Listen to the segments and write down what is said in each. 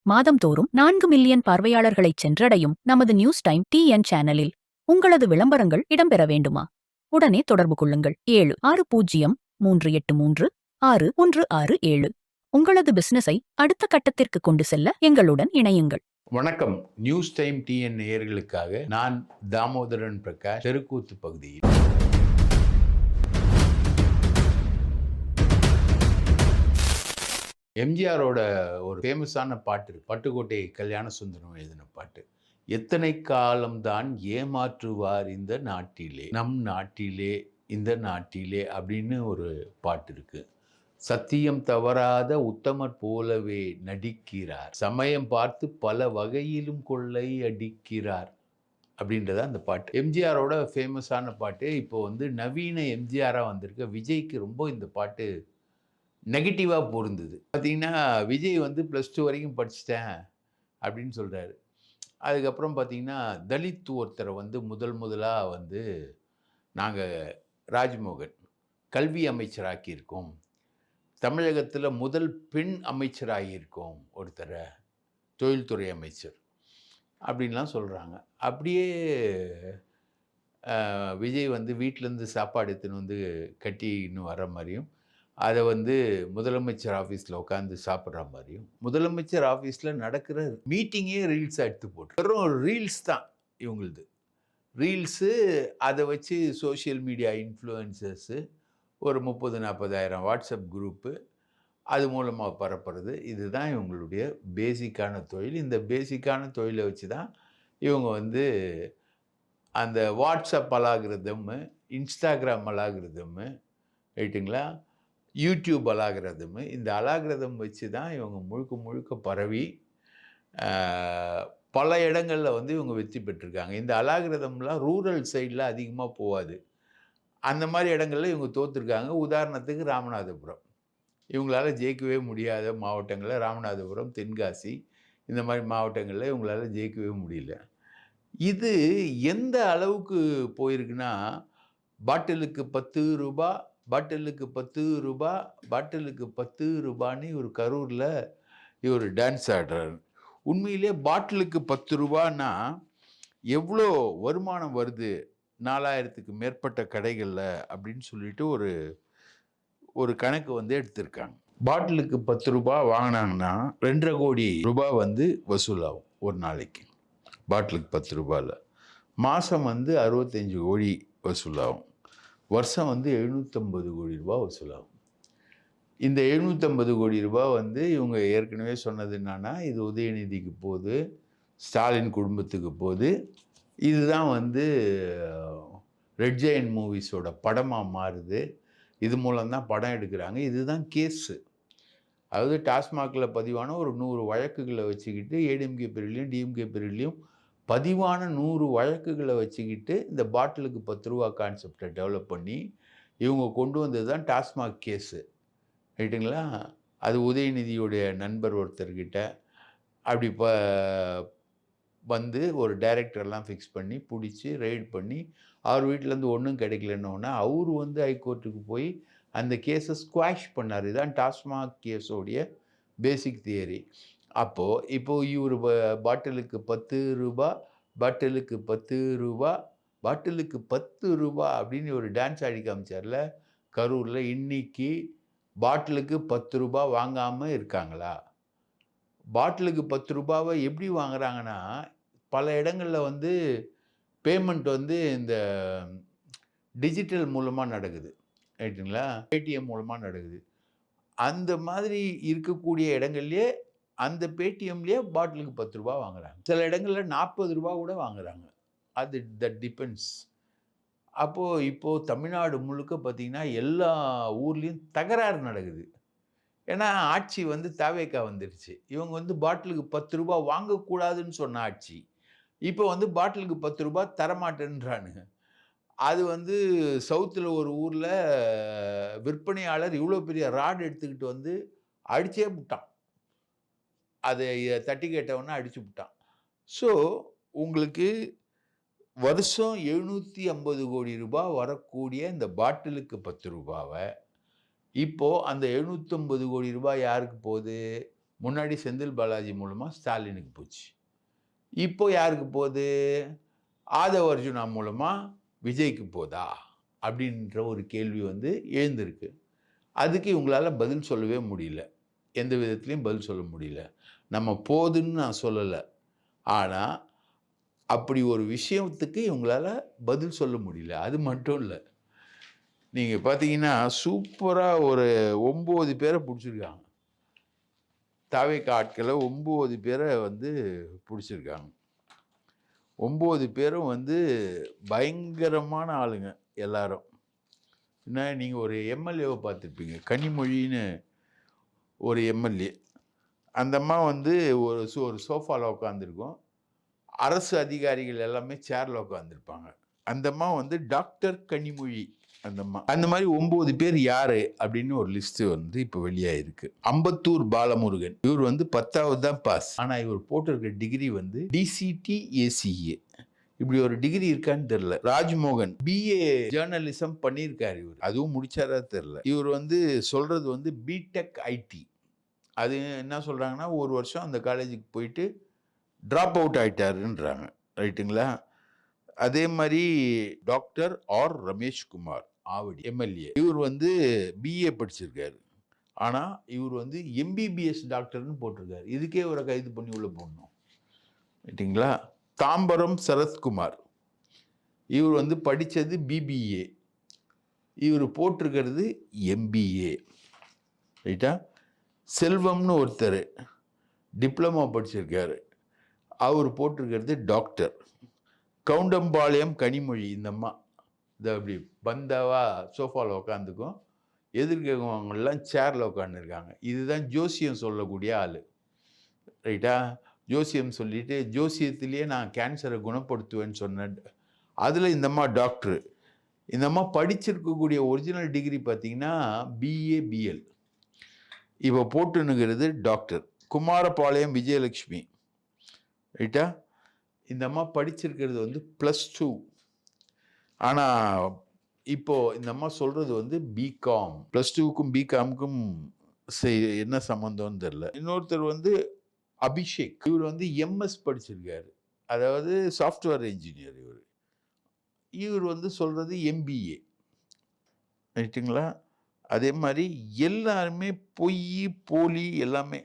மாதம்தோறும் 4 million பார்வையாளர்களைச் சென்றடையும் நமது news time TN சேனலில் உங்களது விளம்பரங்கள் இடம்பெற வேண்டுமா? உடனே தொடர்பு கொள்ளுங்கள். 7603836167. உங்களது பிசினஸை அடுத்த கட்டத்திற்கு கொண்டு செல்ல எங்களுடன் இணையுங்கள். வணக்கம். நியூஸ் டைம் டிஎன் நேயர்களுக்காக நான் தாமோதரன் பிரகாஷ், தெருக்கூத்து பகுதியில். எம்ஜிஆரோட ஒரு ஃபேமஸான பாட்டு இருக்கு. பட்டுக்கோட்டை கல்யாண சுந்தரம் எழுதின பாட்டு. எத்தனை காலம்தான் ஏமாற்றுவார் இந்த நாட்டிலே, நம் நாட்டிலே, இந்த நாட்டிலே அப்படின்னு ஒரு பாட்டு இருக்கு. சத்தியம் தவறாத உத்தமர் போலவே நடிக்கிறார், சமயம் பார்த்து பல வகையிலும் கொள்ளை அடிக்கிறார் அப்படின்றத அந்த பாட்டு. எம்ஜிஆரோட ஃபேமஸான பாட்டு. இப்போ நவீன எம்ஜிஆராக வந்திருக்க விஜய்க்கு ரொம்ப இந்த பாட்டு நெகட்டிவாக பொருந்தது. பார்த்தீங்கன்னா விஜய் +2 வரைக்கும் படிச்சுட்டேன் அப்படின்னு சொல்கிறாரு. அதுக்கப்புறம் பார்த்தீங்கன்னா தலித் ஒருத்தரை முதலாக நாங்கள் ராஜ்மோகன் கல்வி அமைச்சராக்கியிருக்கோம், தமிழகத்தில் முதல் பெண் அமைச்சராகியிருக்கோம் ஒருத்தரை, தொழில்துறை அமைச்சர் அப்படின்லாம் சொல்கிறாங்க. அப்படியே விஜய் வீட்டிலேருந்து சாப்பாடு எடுத்துன்னு கட்டின்னு வர மாதிரியும், அதை முதலமைச்சர் ஆஃபீஸில் உட்காந்து சாப்பிட்ற மாதிரியும், முதலமைச்சர் ஆஃபீஸில் நடக்கிற மீட்டிங்கே ரீல்ஸாக எடுத்து போட்டு வெறும் ரீல்ஸ் தான் இவங்களுது. ரீல்ஸு அதை வச்சு சோஷியல் மீடியா இன்ஃப்ளூயன்சர்ஸு ஒரு 30,000-40,000 வாட்ஸ்அப் குரூப்பு, அது மூலமாக பரப்புறது. இதுதான் இவங்களுடைய பேசிக்கான தொழில். இந்த பேசிக்கான தொழிலை வச்சு தான் இவங்க அந்த வாட்ஸ்அப் அலாகிரதம், இன்ஸ்டாகிராம் அலாகிரதம், ரைட்டுங்களா, யூடியூப் அலாகிரதம், இந்த அலாகிரதம் வச்சு தான் இவங்க முழுக்க முழுக்க பரவி பல இடங்களில் இவங்க வெற்றி பெற்றிருக்காங்க. இந்த அலாகிரதம்லாம் ரூரல் சைடில் அதிகமாக போகாது. அந்த மாதிரி இடங்களில் இவங்க தோற்றுருக்காங்க. உதாரணத்துக்கு ராமநாதபுரம், இவங்களால் ஜெயிக்கவே முடியாத மாவட்டங்களில் ராமநாதபுரம், தென்காசி, இந்த மாதிரி மாவட்டங்களில் இவங்களால் ஜெயிக்கவே முடியல. இது எந்த அளவுக்கு போயிருக்குன்னா, பாட்டிலுக்கு 10 ரூபா, பாட்டிலுக்கு 10 ரூபா, பாட்டிலுக்கு 10 ரூபான்னு ஒரு கரூரில் இவர் டான்ஸ் ஆடுறார். உண்மையிலே பாட்டிலுக்கு 10 ரூபான்னா எவ்வளோ வருமானம் வருது 4000க்கு மேற்பட்ட கடைகளில் அப்படின்னு சொல்லிட்டு ஒரு கணக்கு எடுத்திருக்காங்க. பாட்டிலுக்கு 10 ரூபா வாங்கினாங்கன்னா 2.5 கோடி ரூபாய் வசூலாகும் ஒரு நாளைக்கு. பாட்டிலுக்கு 10 ரூபாயில் மாதம் 65 கோடி வசூலாகும். வருஷம் 750 கோடி ரூபாய் வசூலாகும். இந்த 750 கோடி ரூபாய் இவங்க ஏற்கனவே சொன்னது என்னன்னா, இது உதயநிதிக்கு போகுது, ஸ்டாலின் குடும்பத்துக்கு போகுது. இதுதான் ரெட் ஜெயண்ட் மூவிஸோட படமாக மாறுது. இது மூலம்தான் படம் எடுக்கிறாங்க. இதுதான் கேஸு. அதாவது டாஸ்மாகில் பதிவான ஒரு 100 வழக்குகளை வச்சுக்கிட்டு, ஏடிஎம்கே பேரிலையும் டிஎம்கே பேரிலையும் பதிவான 100 வழக்குகளை வச்சுக்கிட்டு இந்த பாட்டிலுக்கு 10 ரூபா கான்செப்டை டெவலப் பண்ணி இவங்க கொண்டு வந்தது தான் டாஸ்மாக் கேஸு, ரைட்டுங்களா. அது உதயநிதியுடைய நண்பர் ஒருத்தர்கிட்ட அப்படி ஒரு டைரக்டர்லாம் ஃபிக்ஸ் பண்ணி பிடிச்சி ரைட் பண்ணி அவர் வீட்டிலேருந்து ஒன்றும் கிடைக்கலன்னொன்னே அவர் ஹைகோர்ட்டுக்கு போய் அந்த கேஸை ஸ்குவாஷ் பண்ணார். இதுதான் டாஸ்மாக் கேஸோடைய பேசிக் தியரி. இப்போது இவர் பாட்டிலுக்கு 10 ரூபா, பாட்டிலுக்கு 10 ரூபா, பாட்டிலுக்கு 10 ரூபா அப்படின்னு ஒரு டான்ஸ் ஆடி காமிச்சார்ல கரூரில். இன்னைக்கு பாட்டிலுக்கு 10 ரூபா வாங்காமல் இருக்காங்களா? பாட்டிலுக்கு 10 ரூபாவை எப்படி வாங்குறாங்கன்னா, பல இடங்களில் பேமெண்ட் இந்த டிஜிட்டல் மூலமாக நடக்குது, ரைட்டுங்களா, பேடிஎம் மூலமாக நடக்குது. அந்த மாதிரி இருக்கக்கூடிய இடங்கள்லேயே அந்த பேடிஎம்லேயே பாட்டிலுக்கு 10 ரூபா வாங்குறாங்க. சில இடங்களில் 40 ரூபா கூட வாங்குறாங்க. அது தட் டிபெண்ட்ஸ். இப்போது தமிழ்நாடு முழுக்க பார்த்திங்கன்னா எல்லா ஊர்லேயும் தகராறு நடக்குது. ஏன்னா ஆட்சி தாவேக்கா வந்துடுச்சு. இவங்க பாட்டிலுக்கு 10 ரூபா வாங்கக்கூடாதுன்னு சொன்ன ஆட்சி இப்போ பாட்டிலுக்கு 10 ரூபா தரமாட்டேன்றானுங்க. அது சவுத்தில் ஒரு ஊரில் விற்பனையாளர் இவ்வளோ பெரிய ராட் எடுத்துக்கிட்டு அடிச்சே விட்டான். அதை தட்டி கேட்டவொன்னே அடிச்சு விட்டான். ஸோ உங்களுக்கு வருஷம் 750 கோடி ரூபாய் வரக்கூடிய இந்த பாட்டிலுக்கு 10 ரூபாவை இப்போது அந்த 750 கோடி ரூபாய் யாருக்கு போகுது? முன்னாடி செந்தில் பாலாஜி மூலமாக ஸ்டாலினுக்கு போச்சு. இப்போ யாருக்கு போகுது? ஆதவ் அர்ஜுனா மூலமாக விஜய்க்கு போதா? அப்படின்ற ஒரு கேள்வி வந்து எழுந்திருக்கு. அதுக்கு இவங்களால பதில் சொல்லவே முடியல. எந்த விதத்துலையும் பதில் சொல்ல முடியல. நம்ம போதுன்னு நான் சொல்லலை. ஆனால் அப்படி ஒரு விஷயத்துக்கு இவங்களால பதில் சொல்ல முடியல. அது மட்டும் இல்லை. நீங்கள் பார்த்தீங்கன்னா சூப்பராக ஒரு 9 பேரை பிடிச்சிருக்காங்க. தாவேக்கா ஆட்களை 9 பேரை வந்து பிடிச்சிருக்காங்க. 9 பேரும் வந்து பயங்கரமான ஆளுங்க எல்லாரும். என்ன நீங்கள் ஒரு எம்எல்ஏவை பார்த்துருப்பீங்க. கனிமொழின்னு ஒரு எம்எல்ஏ. அந்த அம்மா வந்து ஒரு சோஃபாவில் உட்காந்துருக்கும். அரசு அதிகாரிகள் எல்லாமே சேரில் உட்காந்துருப்பாங்க. அந்த அம்மா வந்து டாக்டர் கனிமொழி. அந்த அம்மா அந்த மாதிரி 9 பேர் யாரு அப்படின்னு ஒரு லிஸ்ட் வந்து இப்போ வெளியாயிருக்கு. அம்பத்தூர் பாலமுருகன், இவர் வந்து 10வது தான் பாஸ். ஆனால் இவர் போட்டிருக்க டிகிரி வந்து டிசிடி ஏசிஏ. இப்படி ஒரு டிகிரி இருக்கான்னு தெரியல. ராஜ்மோகன் பிஏ ஜேர்னலிசம் பண்ணியிருக்காரு. இவர் அதுவும் முடிச்சாரா தெரியல. இவர் வந்து சொல்றது வந்து பிடெக் ஐடி. அது என்ன சொல்றாங்கன்னா, ஒரு வருஷம் அந்த காலேஜுக்கு போயிட்டு ட்ராப் அவுட் ஆயிட்டாருன்றாங்க. ரைட்டுங்களா? அதே மாதிரி doctor R Rameshkumar Avadi MLA, இவர் வந்து பிஏ படிச்சிருக்காரு. ஆனால் இவர் வந்து எம்பிபிஎஸ் டாக்டர்னு போட்டிருக்காரு. இதுக்கே இவரை கைது பண்ணி உள்ள போடணும். ரைட்டுங்களா? தாம்பரம் சரத்குமார், இவர் வந்து படித்தது பிபிஏ, இவர் போட்டிருக்கிறது எம்பிஏ. ரைட்டா? செல்வம்னு ஒருத்தர் டிப்ளமோ படிச்சிருக்காரு, அவர் போட்டிருக்கிறது டாக்டர். கவுண்டம்பாளையம் கனிமொழி, இந்த அம்மா இதை அப்படி பந்தாவா சோஃபாவில் உட்காந்துக்கும், எதிர்க்கவங்கெல்லாம் சேரில் உட்காந்துருக்காங்க. இதுதான் ஜோசியம் சொல்லக்கூடிய ஆள். ரைட்டா? ஜோசியம் சொல்லிட்டு ஜோசியத்திலேயே நான் கேன்சரை குணப்படுத்துவேன்னு சொன்னேன். அதில் இந்த அம்மா டாக்டரு. இந்த அம்மா படிச்சிருக்கக்கூடிய ஒரிஜினல் டிகிரி பார்த்தீங்கன்னா பிஏ பிஎல். இப்போ போட்டுனுங்கிறது டாக்டர். குமாரபாளையம் விஜயலட்சுமி. ரைட்டா? இந்த அம்மா படிச்சிருக்கிறது வந்து +2. ஆனால் இப்போது இந்த அம்மா சொல்கிறது வந்து பிகாம். +2க்கும் பிகாமுக்கும் என்ன சம்மந்தம்னு தெரில. இன்னொருத்தர் வந்து அபிஷேக், இவர் வந்து எம்எஸ் படிச்சிருக்காரு, அதாவது சாஃப்ட்வேர் இன்ஜினியர். இவர் வந்து சொல்கிறது எம்பிஏ. ரைட்டுங்களா? அதே மாதிரி எல்லாருமே பொய் போலி எல்லாமே.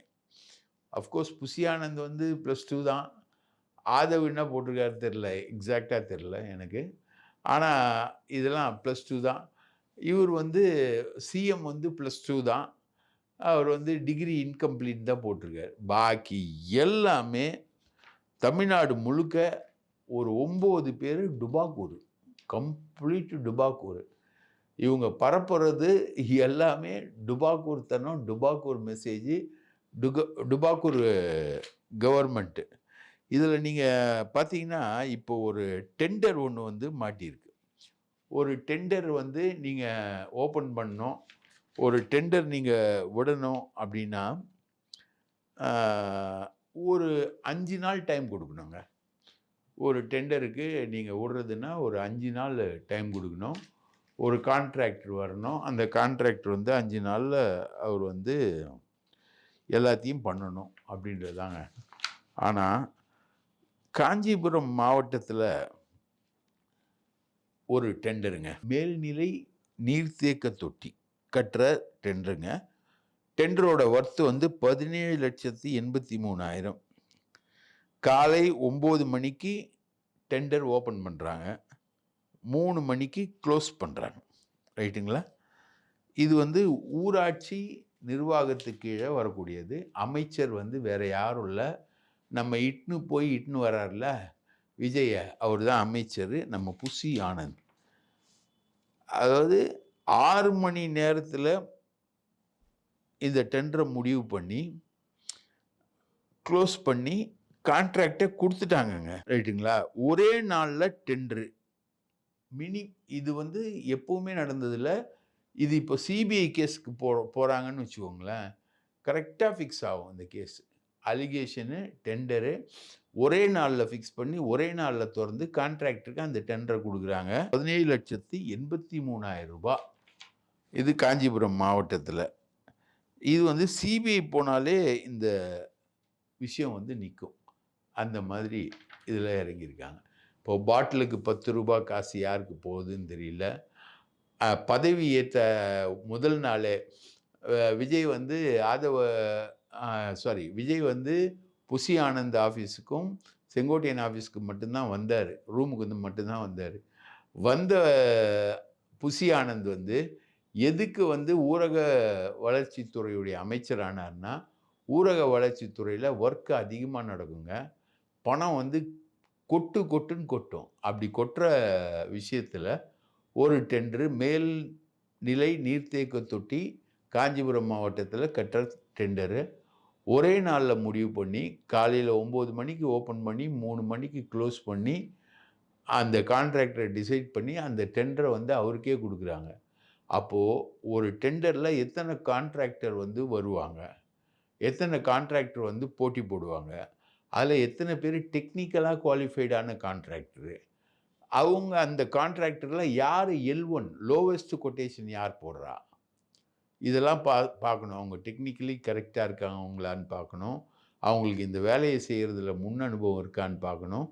அஃப்கோர்ஸ் புசி ஆனந்த் வந்து +2 தான். ஆதவ் என்ன போட்டிருக்காரு தெரில, எக்ஸாக்டாக தெரில எனக்கு. ஆனால் இதெல்லாம் +2 தான். இவர் வந்து சிஎம் வந்து +2 தான். அவர் வந்து டிகிரி இன்கம்ப்ளீட் தான் போட்டிருக்காரு. பாக்கி எல்லாமே தமிழ்நாடு முழுக்க ஒரு 9 பேர் டுபாக்கூர், கம்ப்ளீட் டுபாக்கூர். இவங்க பரப்புறது எல்லாமே டுபாக்கூர் தனம், டுபாக்கூர் மெசேஜ், டுபாக்கூர் கவர்மெண்ட்டு. இதில் நீங்கள் பார்த்தீங்கன்னா இப்போ ஒரு டெண்டர் ஒன்று வந்து மாட்டியிருக்கு. ஒரு டெண்டர் வந்து நீங்கள் ஓப்பன் பண்ணணும், ஒரு டெண்டர் நீங்கள் விடணும் அப்படின்னா ஒரு 5 நாள் டைம் கொடுக்கணுங்க. ஒரு டெண்டருக்கு நீங்கள் விடுறதுன்னா ஒரு 5 நாள் டைம் கொடுக்கணும். ஒரு கான்ட்ராக்டர் வரணும். அந்த கான்ட்ராக்டர் வந்து 5 நாளில் அவர் வந்து எல்லாத்தையும் பண்ணணும் அப்படின்றதாங்க. ஆனால் காஞ்சிபுரம் மாவட்டத்தில் ஒரு டெண்டருங்க, மேல்நிலை நீர்த்தேக்க தொட்டி கட்டுற டெண்டருங்க. டெண்டரோட ஒர்த்து வந்து 17,83,000. காலை 9 மணிக்கு டெண்டர் ஓப்பன் பண்ணுறாங்க, 3 மணிக்கு க்ளோஸ் பண்ணுறாங்க. ரைட்டுங்களா? இது வந்து ஊராட்சி நிர்வாகத்துக்கு கீழே வரக்கூடியது. அமைச்சர் வந்து வேறு யாரும் இல்லை, நம்ம இட்டுன்னு வர்றாருல விஜய, அவர் தான் அமைச்சர், நம்ம புசி ஆனந்த். அதாவது 6 மணி நேரத்தில் இந்த டெண்டரை முடிவு பண்ணி க்ளோஸ் பண்ணி கான்ட்ராக்டை கொடுத்துட்டாங்கங்க. ரைட்டுங்களா? ஒரே நாளில் டெண்டரு இது வந்து எப்பவுமே நடந்ததில்ல. இது இப்போ சிபிஐ கேஸுக்கு போகிறாங்கன்னு வச்சுக்கோங்களேன், கரெக்டாக ஃபிக்ஸ் ஆகும் இந்த கேஸ். அலிகேஷனு, டெண்டரு ஒரே நாளில் ஃபிக்ஸ் பண்ணி ஒரே நாளில் திறந்து கான்ட்ராக்டருக்கு அந்த டெண்டரை கொடுக்குறாங்க. 17,83,000 ரூபாய். இது காஞ்சிபுரம் மாவட்டத்தில். இது வந்து சிபிஐ போனாலே இந்த விஷயம் வந்து நிக்கும். அந்த மாதிரி இதில இறங்கியிருக்காங்க. இப்போ பாட்டிலுக்கு ரூ. 10 காசு யாருக்கு போகுதுன்னு தெரியல. பதவி ஏற்ற முதல் நாளே விஜய் வந்து ஆதவ அ சாரி விஜய் வந்து புசி ஆனந்த் ஆஃபீஸுக்கும், செங்கோட்டையன் ஆஃபீஸ்க்கு மட்டும் தான் வந்தாரு. ரூமுக்கு வந்து மட்டும் தான் வந்தாரு. வந்த புசி ஆனந்த் வந்து எதுக்கு வந்து ஊரக வளர்ச்சித்துறையுடைய அமைச்சர் ஆனார்ன்னா, ஊரக வளர்ச்சித்துறையில ஒர்க் அதிகமா நடக்குங்க. பணம் வந்து கொட்டு கொட்டுன்னு கொட்டும். அப்படி கொட்டுற விஷயத்துல ஒரு டெண்டரு மேல்நிலை நீர்த்தேக்க தொட்டி காஞ்சிபுரம் மாவட்டத்தில கட்டுற டெண்டரு. ஒரே நாள்ல முடிவு பண்ணி, காலையில 9 மணிக்கு ஓப்பன் பண்ணி, 3 மணிக்கு குளோஸ் பண்ணி, அந்த கான்ட்ராக்டர டிசைட் பண்ணி, அந்த டெண்டர வந்து அவருக்கே குடுக்குறாங்க. அப்போ ஒரு டெண்டர்ல எத்தன கான்ட்ராக்டர் வந்து வருவாங்க? எத்தன கான்ட்ராக்டர் வந்து போட்டி போடுவாங்க? அதுல எத்தன பேரு டெக்னிக்கலா குவாலிஃபைடான கான்ட்ராக்டரு? அவங்க அந்த கான்ட்ராக்டர்ல யாரு L1 லோவஸ்ட் கொட்டேஷன் யார் போடுறா? இதெல்லாம் பார்க்கணும். அவங்க டெக்னிக்கலி கரெக்ட்டா இருக்காங்களான்னு பார்க்கணும். அவங்களுக்கு இந்த வேலைய செய்றதுல முன் அனுபவம் இருக்கான்னு பார்க்கணும்.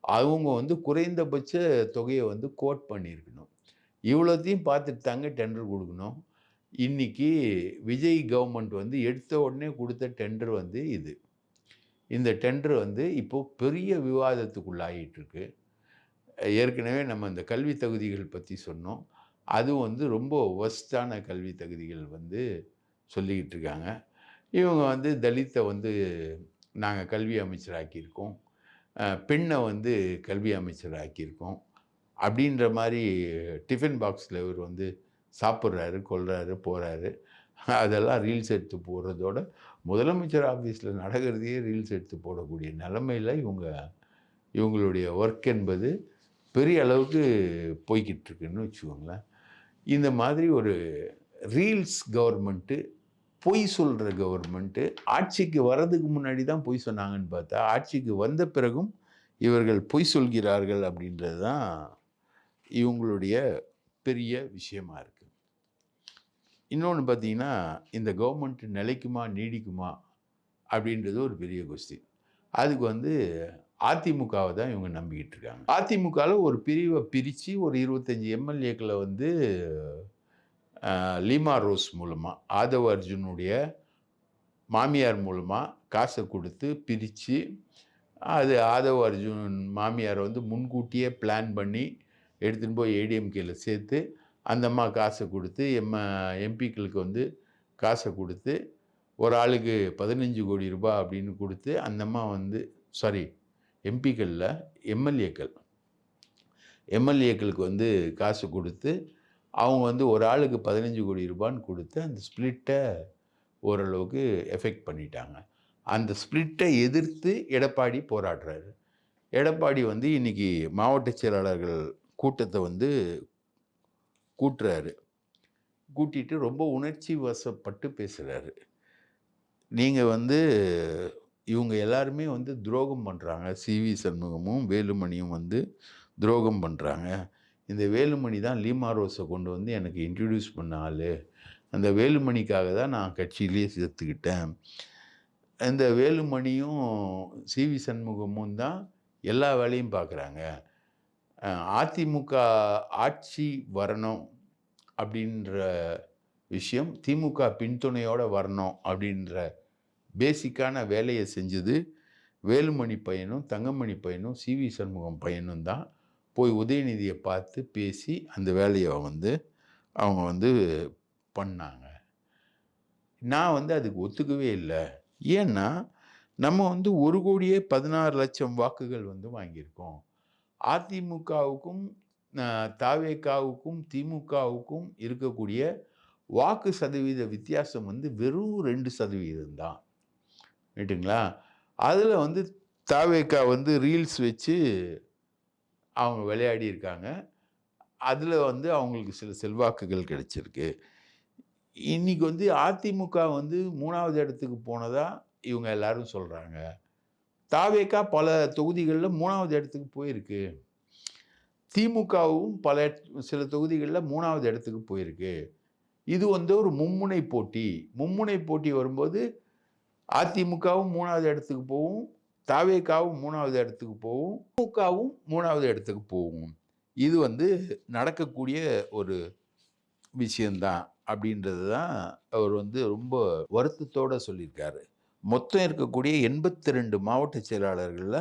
அவங்க வந்து குறைந்தபட்ச தொகைய வந்து கோட் பண்ணியிருக்கணும். இவ்வளத்தையும் பார்த்துட்டு தாங்க டெண்டர் குடுக்கணும். இன்னைக்கு விஜய் கவர்மெண்ட் வந்து எடுத்த உடனே குடுத்த டெண்டர் வந்து இது. இந்த டெண்டர் வந்து இப்போ பெரிய விவாதத்துக்குள்ளாயிட்டு இருக்கு. ஏற்கனவே நம்ம இந்த கல்வி தகுதிகள் பத்தி சொன்னோம். அதுவும் வந்து ரொம்ப வொர்ஸ்ட்டான கல்வி தகுதிகள் வந்து சொல்லிக்கிட்டு இருக்காங்க. இவங்க வந்து தலித்த வந்து நாங்க கல்வி அமைச்சர் ஆக்கியிருக்கோம். பெண்ண வந்து கல்வி அமைச்சர் ஆக்கியிருக்கோம். அப்படின்ற மாரி டிஃபன் பாக்ஸ்ல இவரு வந்து சாப்பிடுறாரு, கொல்றாரு, போறாரு. அதெல்லாம் ரீல்ஸ் எடுத்து போடுறதோட, முதலமைச்சர் ஆஃபீஸ்ல நடக்கிறதையே ரீல்ஸ் எடுத்து போடக்கூடிய நிலைமையில இவங்களுடைய ஒர்க் என்பது பெரிய அளவுக்கு போய்க்கிட்டு இருக்குன்னு வச்சுக்கோங்களேன். இந்த மாதிரி ஒரு ரீல்ஸ் கவர்மெண்ட்டு, பொய் சொல்ற கவர்மெண்ட்டு, ஆட்சிக்கு வர்றதுக்கு முன்னாடி தான் பொய் சொன்னாங்கன்னு பார்த்தா, ஆட்சிக்கு வந்த பிறகும் இவர்கள் பொய் சொல்கிறார்கள் அப்படின்றது தான் இவங்களுடைய பெரிய விஷயமா இருக்கு. இன்னொன்னு பார்த்தீங்கன்னா, இந்த கவர்மெண்ட் நிலைக்குமா, நீடிக்குமா அப்படின்றது ஒரு பெரிய கொஸ்டின். அதுக்கு வந்து அதிமுகவ தான் இவங்க நம்பிக்கிட்டு இருக்காங்க. அதிமுகல ஒரு பிரிவ பிரிச்சு ஒரு 25 எம்எல்ஏக்கள வந்து லீமா ரோஸ் மூலமா, ஆதவ் அர்ஜுனுடைய மாமியார் மூலமா காச குடுத்து பிரிச்சு, அது ஆதவ் அர்ஜுன் மாமியார் வந்து முன்கூட்டியே பிளான் பண்ணி எடுத்துன்னு போய் ஏடிஎம்கேல சேர்த்து, அந்த அம்மா காச குடுத்து, எம்பிக்களுக்கு வந்து காச குடுத்து, ஒரு ஆளுக்கு ரூ. 15,00,00,000 அப்படின்னு குடுத்து, அந்த அம்மா வந்து சாரி எம்பிக்கள் இல்ல, எம்எல்ஏக்கள். எம்எல்ஏக்களுக்கு வந்து காசு குடுத்து, அவங்க வந்து ஒரு ஆளுக்கு ரூ. 15,00,00,000 குடுத்து, அந்த ஸ்பிளிட்ட ஓரளவுக்கு எஃபெக்ட் பண்ணிட்டாங்க. அந்த ஸ்பிளிட்ட எதிர்த்து எடப்பாடி போராடுறாரு. எடப்பாடி வந்து இன்னைக்கு மாவட்ட செயலாளர்கள் கூட்டத்த வந்து கூட்டுறாரு. கூட்டிட்டு ரொம்ப உணர்ச்சி வசப்பட்டு பேசுறாரு. நீங்க வந்து இவங்க எல்லாருமே வந்து துரோகம் பண்றாங்க. சி.வி. சண்முகமும், வேலுமணியும் வந்து துரோகம் பண்றாங்க. இந்த வேலுமணி தான் லீமா ரோஸ கொண்டு வந்து எனக்கு இன்ட்ரோடியூஸ் பண்ண ஆளு. அந்த வேலுமணிக்காக தான் நான் கட்சியிலேயே சேர்த்துக்கிட்டேன். இந்த வேலுமணியும், சி.வி. சண்முகமும் தான் எல்லா வேலையும் பார்க்குறாங்க. அதிமுக ஆட்சி வரணும் அப்படின்ற விஷயம், திமுக பின்துணையோட வரணும் அப்படின்ற பேசிக்கான வேலைய செஞ்சது வேலுமணி பையனும், தங்கமணி பையனும், சி.வி. சண்முகம் பையனும் தான். போய் உதயநிதிய பார்த்து பேசி அந்த வேலைய வந்து அவங்க வந்து பண்ணாங்க. நான் வந்து அதுக்கு ஒத்துக்கவே இல்ல. ஏன்னா, நம்ம வந்து 1,16,00,000 வாக்குகள் வந்து வாங்கியிருக்கோம். அதிமுகவுக்கும், தாவேகாவுக்கும், திமுகவுக்கும் இருக்கக்கூடிய வாக்கு சதவீத வித்தியாசம் வந்து வெறும் 2% தான். ரைட்டுங்களா? அதுல வந்து தாவேகா வந்து ரீல்ஸ் வச்சு அவங்க விளையாடி இருக்காங்க. அதுல வந்து அவங்களுக்கு சில செல்வாக்குகள் கிடைச்சிருக்கு. இன்னைக்கு வந்து அதிமுக வந்து 3வது இடத்துக்கு போனதா இவங்க எல்லாரும் சொல்றாங்க. தாவேகா பல தொகுதிகள்ல 3வது இடத்துக்கு போயிருக்கு. திமுகவும் சில தொகுதிகள்ல 3வது இடத்துக்கு போயிருக்கு. இது வந்து ஒரு மும்முனை போட்டி. மும்முனை போட்டி வரும்போது அதிமுகவும் 3வது இடத்துக்கு போகும். தாவேகாவும் 3வது இடத்துக்கு போகும். திமுகவும் 3வது இடத்துக்கு போகும். இது வந்து நடக்கக்கூடிய ஒரு விஷயம் தான் அப்படின்றது தான் அவர் வந்து ரொம்ப வருத்தத்தோட சொல்லியிருக்காரு. மொத்தம் இருக்கக்கூடிய 82 மாவட்ட செயலாளர்கள்ல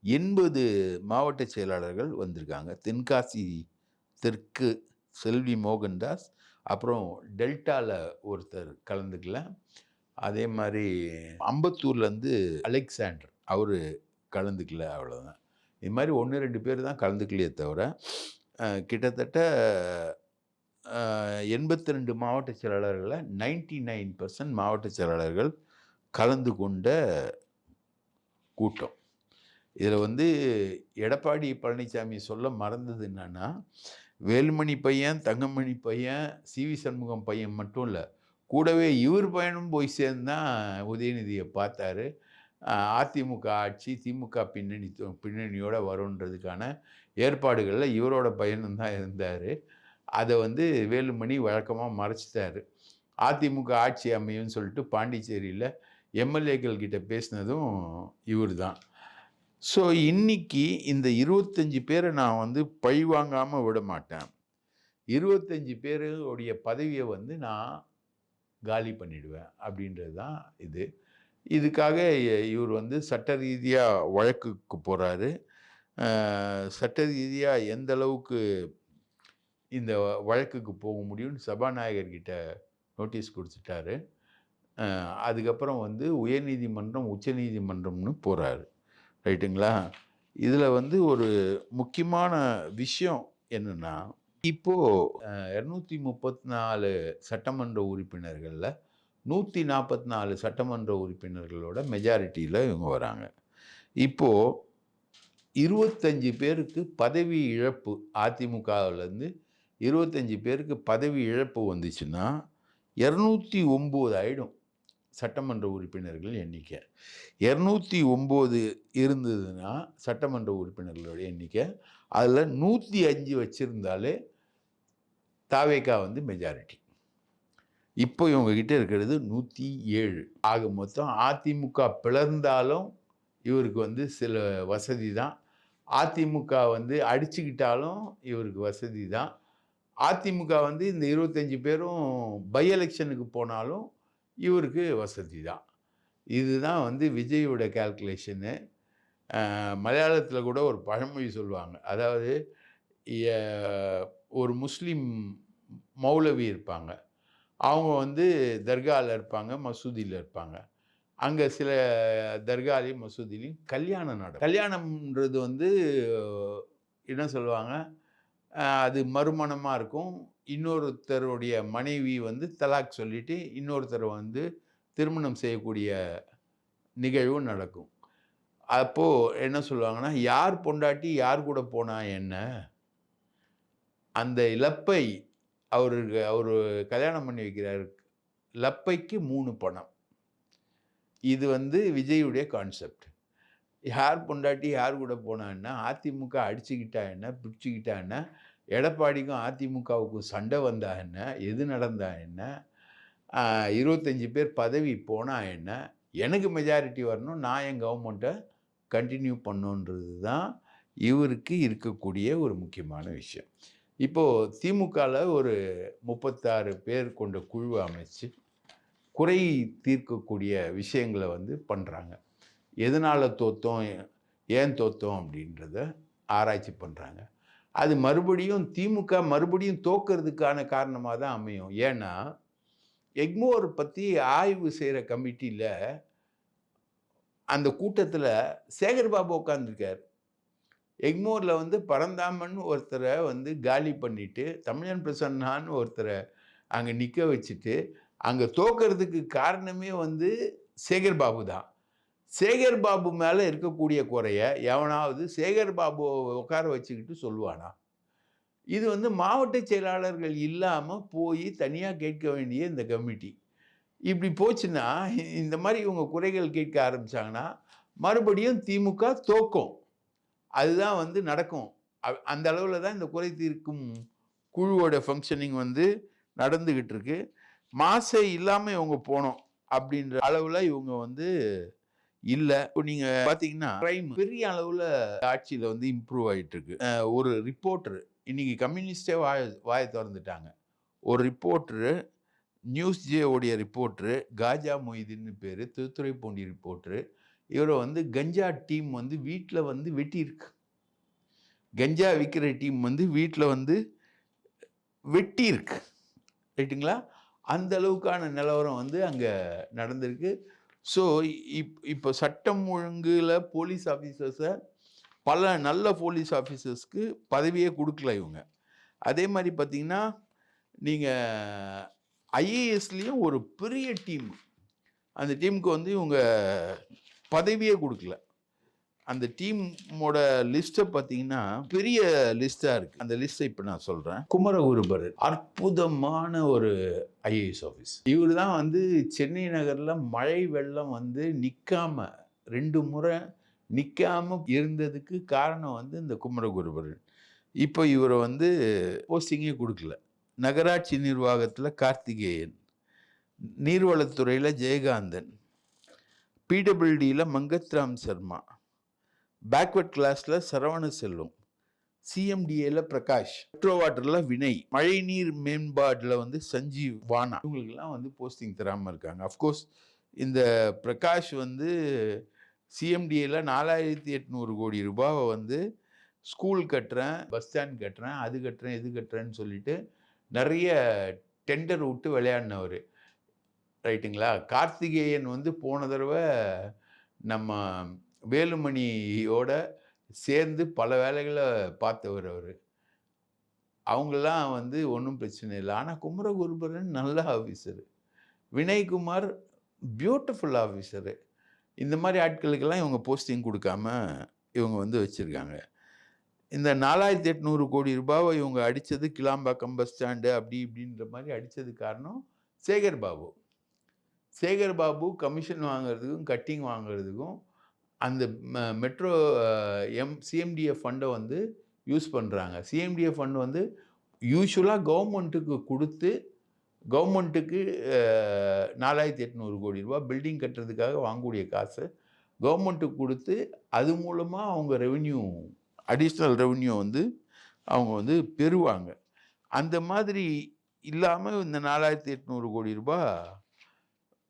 80 மாவட்ட செயலாளர்கள் வந்திருக்காங்க. தென்காசி தெற்கு செல்வி மோகன்தாஸ், அப்புறம் டெல்டால ஒருத்தர் கலந்துக்கல. அதே மாரி அம்பத்தூர்லேருந்து அலெக்சாண்டர் அவரு கலந்துக்கல அவ்வளோதான். இது மாரி 1, 2 பேர் தான் கலந்துக்கலையே தவிர, கிட்டத்தட்ட 82 மாவட்ட செயலாளர்கள்ல 99% மாவட்ட செயலாளர்கள் கலந்து கொண்ட கூட்டம். இதில வந்து எடப்பாடி பழனிசாமி சொல்ல மறந்தது என்னன்னா, வேலுமணி பையன், தங்கமணி பையன், சி.வி. சண்முகம் பையன் மட்டும் இல்ல. கூடவே இவர் பையனும் போய் சேர்ந்து தான் உதயநிதிய பார்த்தாரு. அதிமுக ஆட்சி திமுக பின்னணியோட வரும்ன்றதுக்கான ஏற்பாடுகள்ல இவரோட பையனும் தான் இருந்தாரு. அத வந்து வேலுமணி வழக்கமா மறைச்சுட்டாரு. அதிமுக ஆட்சி அமையும்னு சொல்லிட்டு பாண்டிச்சேரியில எம்.எல்.ஏக்கள் கிட்ட பேசினதும் இவரு தான். ஸோ இன்னைக்கு இந்த 25 பேர நான் வந்து பழிவாங்காம விட மாட்டேன். 25 பேருடைய பதவிய வந்து நான் காலி பண்ணிடுவேன் அப்படின்றது தான் இது. இதுக்காக இவர் வந்து சட்ட ரீதியா வழக்குக்கு போறாரு. சட்ட ரீதியா எந்த அளவுக்கு இந்த வழக்குக்கு போக முடியும்னு சபாநாயகர் கிட்ட நோட்டீஸ் குடுத்துட்டாரு. அதுக்கப்புறம் வந்து உயர்நீதிமன்றம், உச்சநீதிமன்றம்னு போறாரு. ரைட்டுங்களா? இதில வந்து ஒரு முக்கியமான விஷயம் என்னன்னா, இப்போ 234 சட்டமன்ற உறுப்பினர்கள்ல 144 சட்டமன்ற உறுப்பினர்களோட மெஜாரிட்டியில இவங்க வராங்க. இப்போ 25 பேருக்கு பதவி இழப்பு அதிமுகவிலேருந்து 25 பேருக்கு பதவி இழப்பு வந்துச்சுன்னா, 209 ஆயிடும் சட்டமன்ற உறுப்பினர்கள் எண்ணிக்கை. 209 இருந்ததுன்னா சட்டமன்ற உறுப்பினர்களோட எண்ணிக்கை, அதில 105 வச்சிருந்தாலே தாவேகா வந்து மெஜாரிட்டி. இப்போ இவங்க கிட்ட இருக்கிறது 107. ஆக மொத்தம் அதிமுக பிளர்ந்தாலும் இவருக்கு வந்து சில வசதி தான். அதிமுக வந்து அடிச்சுக்கிட்டாலும் இவருக்கு வசதி தான். அதிமுக வந்து இந்த 25 பேரும் பை எலெக்ஷனுக்கு போனாலும் இவருக்கு வசதி தான். இதுதான் வந்து விஜயோட கால்குலேஷனு. மலையாளத்தில கூட ஒரு பழமொழி சொல்லுவாங்க. அதாவது எ ஒரு முஸ்லீம் மௌலவி இருப்பாங்க. அவங்க வந்து தர்கால இருப்பாங்க, மசூதியில இருப்பாங்க. அங்க சில தர்காலையும், மசூதியிலயும் கல்யாணம் நடக்கும். கல்யாணம்ன்றது வந்து என்ன சொல்லுவாங்க, அது மறுமணமா இருக்கும். இன்னொருத்தருடைய மனைவி வந்து தலாக் சொல்லிட்டு, இன்னொருத்தர வந்து திருமணம் செய்யக்கூடிய நிகழ்வு நடக்கும். அப்போ என்ன சொல்லுவாங்கன்னா, யார் பொண்டாட்டி யார் கூட போனா என்ன? அந்த இலப்பை அவரு கல்யாணம் பண்ணி வைக்கிறாரு. லப்பைக்கு 3 பணம். இது வந்து விஜயுடைய கான்செப்ட். யார் பொண்டாட்டி யார் கூட போனா என்ன? அதிமுக அடிச்சுக்கிட்டா என்ன? பிடிச்சுக்கிட்டா என்ன? எடப்பாடிக்கும் அதிமுகவுக்கும் சண்டை வந்தா என்ன? எது நடந்தா என்ன? 25 பேர் பதவி போனா என்ன? எனக்கு மெஜாரிட்டி வரணும். நான் என் கவர்மெண்ட்ட கன்டின்யூ பண்ணணுன்றது தான் இவருக்கு இருக்கக்கூடிய ஒரு முக்கியமான விஷயம். இப்போ திமுகல ஒரு 36 பேர் கொண்ட குழுவ அமைச்சு, குறை தீர்க்கக்கூடிய விஷயங்கள வந்து பண்றாங்க. எதனால தோத்தோம்? ஏன் தோத்தோம்? அப்படின்றத ஆராய்ச்சி பண்றாங்க. அது மறுபடியும் திமுக மறுபடியும் தோற்கறதுக்கான காரணமா தான் அமையும். ஏன்னா, எக்மோர் பத்தி ஆய்வு செய்ற கமிட்டில அந்த கூட்டத்தில சேகர்பாபு உட்கார்ந்திருக்காரு. எக்மோர்ல வந்து பரந்தாமன் ஒருத்தர வந்து காலி பண்ணிட்டு, தமிழன் பிரசன்னான்னு ஒருத்தர அங்க நிக்க வச்சுட்டு, அங்க தோற்கறதுக்கு காரணமே வந்து சேகர்பாபு தான். சேகர்பாபு மேல இருக்கக்கூடிய குறைய எவனாவது சேகர்பாபுவ உட்கார வச்சுக்கிட்டு சொல்லுவானா? இது வந்து மாவட்ட செயலாளர்கள் இல்லாம போய் தனியா கேட்க வேண்டிய இந்த கமிட்டி. இப்படி போச்சுன்னா, இந்த மாரி இவங்க குறைகள் கேட்க ஆரம்பிச்சாங்கன்னா, மறுபடியும் திமுக தோக்கும். அதுதான் வந்து நடக்கும். அந்த அளவுல தான் இந்த குறை தீர்க்கும் குழுவோட ஃபங்ஷனிங் வந்து நடந்துகிட்டு இருக்கு. மாசே இல்லாம இவங்க போனோம் அப்படின்ற அளவுல இவங்க வந்து இல்ல. இப்போ நீங்க பார்த்தீங்கன்னா, கிரைம் பெரிய அளவுல ஆட்சியில வந்து இம்ப்ரூவ் ஆயிட்டு இருக்கு. ஒரு ரிப்போர்ட்டர் இன்னைக்கு கம்யூனிஸ்டே வாய தொறந்துட்டாங்க. ஒரு ரிப்போர்ட்டரு நியூஸ் ஜே உடைய ரிப்போர்ட்டரு காஜா மொய்தீன்னு பேரு. திருத்துறைப்பூண்டி ரிப்போர்ட்டரு. இவர வந்து கஞ்சா டீம் வந்து வீட்ல வந்து வெட்டியிருக்கு. கஞ்சா விக்கிற டீம் வந்து வீட்ல வந்து வெட்டியிருக்கு. ரைட்டுங்களா? அந்த அளவுக்கான நிலவரம் வந்து அங்க நடந்திருக்கு. ஸோ, இப்போ சட்டம் ஒழுங்குல போலீஸ் ஆஃபீசர்ஸ பல நல்ல போலீஸ் ஆஃபீசர்ஸ்க்கு பதவியே குடுக்கல இவங்க. அதே மாரி பார்த்தீங்கன்னா, நீங்க ஐஏஎஸ்லயும் ஒரு பெரிய டீம். அந்த டீமுக்கு வந்து இவங்க பதவியே குடுக்கல. அந்த டீமோட லிஸ்ட்ட பார்த்தீங்கன்னா, பெரிய லிஸ்ட்டா இருக்கு. அந்த லிஸ்ட்ட இப்ப நான் சொல்றேன். குமரகுருபரர் அற்புதமான ஒரு ஐஏஎஸ் ஆஃபீஸ். இவரு தான் வந்து சென்னை நகர்ல மழை வெள்ளம் வந்து நிக்காம 2 முறை நிக்காம இருந்ததுக்கு காரணம் வந்து இந்த குமரகுருபரர். இப்போ இவர வந்து போஸ்டிங்கே குடுக்கல. நகராட்சி நிர்வாகத்துல கார்த்திகேயன், நீர்வளத்துறையில ஜெயகாந்தன், பிடபிள்யூடில மங்கத்ராம் சர்மா, பேக்வர்ட் கிளாஸ்ல சரவண செல்வம், சிஎம்டிஏல பிரகாஷ், மெட்ரோ வாட்டர்ல வினய், மழைநீர் மேம்பாடுல வந்து சஞ்சீவ் வானா, இவங்களுக்கெல்லாம் வந்து போஸ்டிங் தராம இருக்காங்க. அஃப்கோர்ஸ் இந்த பிரகாஷ் வந்து சிஎம்டிஏல 4800 கோடி ரூபாவை வந்து ஸ்கூல் கட்டுறேன், பஸ் ஸ்டாண்ட் கட்டுறேன், அது கட்டுறேன், இது கட்டுறேன்னு சொல்லிட்டு நிறைய டெண்டர் விட்டு விளையாடினவர். ரைட்டுங்களா? கார்த்திகேயன் வந்து போன தடவை நம்ம வேலுமணியோட சேர்ந்து பல வேலைகளை பார்த்தவர் அவரு. அவங்கெல்லாம் வந்து ஒன்றும் பிரச்சனை இல்லை. ஆனால் குமரகுருபரன் நல்ல ஆஃபீஸரு. Vinaykumar beautiful officer. இந்த மாதிரி ஆட்களுக்கெல்லாம் இவங்க போஸ்டிங் கொடுக்காம இவங்க வந்து வச்சுருக்காங்க. இந்த 4800 கோடி ரூபாவை இவங்க அடித்தது கிளாம்பாக்கம் பஸ் ஸ்டாண்டு அப்படி இப்படின்ற மாதிரி அடித்தது காரணம் சேகர் பாபு. சேகர் பாபு கமிஷன் வாங்குறதுக்கும் கட்டிங் வாங்குறதுக்கும் அந்த மெட்ரோ சிஎம்டிஎஃப் ஃபண்டை வந்து யூஸ் பண்ணுறாங்க. சிஎம்டிஎஃப் ஃபண்ட் வந்து யூஸ்வலாக கவர்மெண்ட்டுக்கு கொடுத்து கவர்மெண்ட்டுக்கு 4800 கோடி ரூபா பில்டிங் கட்டுறதுக்காக வாங்கக்கூடிய காசை கவர்மெண்ட்டுக்கு கொடுத்து அது மூலமாக அவங்க ரெவென்யூ அடிஷ்னல் ரெவென்யூ வந்து அவங்க வந்து பெறுவாங்க. அந்த மாதிரி இல்லாமல் இந்த 4800 கோடி ரூபா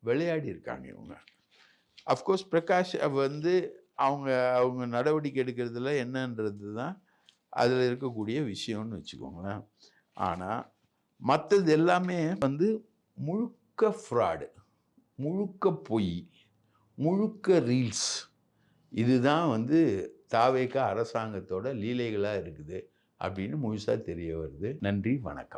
விளையாடி இருக்காங்க இவங்க. அஃப்கோர்ஸ் பிரகாஷ் வந்து அவங்க நடவடிக்கை எடுக்கிறதுல என்னன்றது தான் அதில் இருக்கக்கூடிய விஷயம்னு வச்சுக்கோங்களேன். ஆனால் மற்றது எல்லாமே வந்து முழுக்க ஃப்ராடு, முழுக்க பொய், முழுக்க ரீல்ஸ். இதுதான் வந்து தாவேகா அரசாங்கத்தோட லீலைகளாக இருக்குது அப்படின்னு முழுசாக தெரிய வருது. நன்றி, வணக்கம்.